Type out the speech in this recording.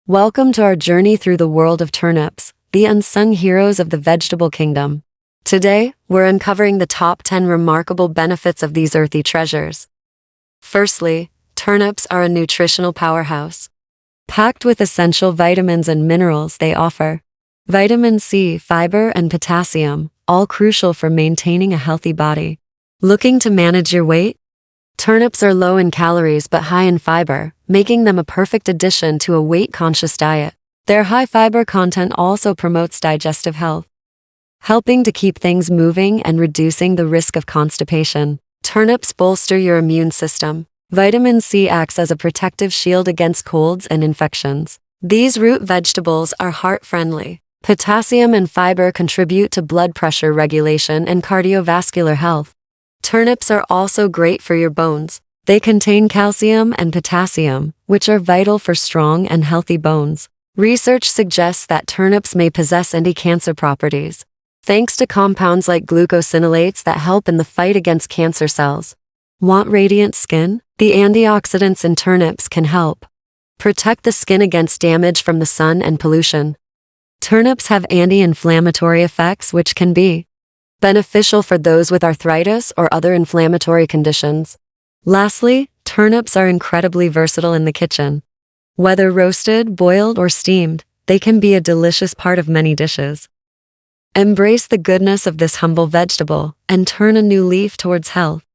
Welcome to our journey through the world of turnips, the unsung heroes of the vegetable kingdom. Today, we're uncovering the top 10 remarkable benefits of these earthy treasures. Firstly, turnips are a nutritional powerhouse. Packed with essential vitamins and minerals, they offer vitamin C, fiber, and potassium, all crucial for maintaining a healthy body. Looking to manage your weight? Turnips are low in calories but high in fiber, making them a perfect addition to a weight-conscious diet. Their high fiber content also promotes digestive health, helping to keep things moving and reducing the risk of constipation. Turnips bolster your immune system. Vitamin C acts as a protective shield against colds and infections. These root vegetables are heart-friendly. Potassium and fiber contribute to blood pressure regulation and cardiovascular health. Turnips are also great for your bones. They contain calcium and potassium, which are vital for strong and healthy bones. Research suggests that turnips may possess anti-cancer properties, thanks to compounds like glucosinolates that help in the fight against cancer cells. Want radiant skin? The antioxidants in turnips can help protect the skin against damage from the sun and pollution. Turnips have anti-inflammatory effects which can be beneficial for those with arthritis or other inflammatory conditions. Lastly, turnips are incredibly versatile in the kitchen. Whether roasted, boiled, or steamed, they can be a delicious part of many dishes. Embrace the goodness of this humble vegetable and turn a new leaf towards health.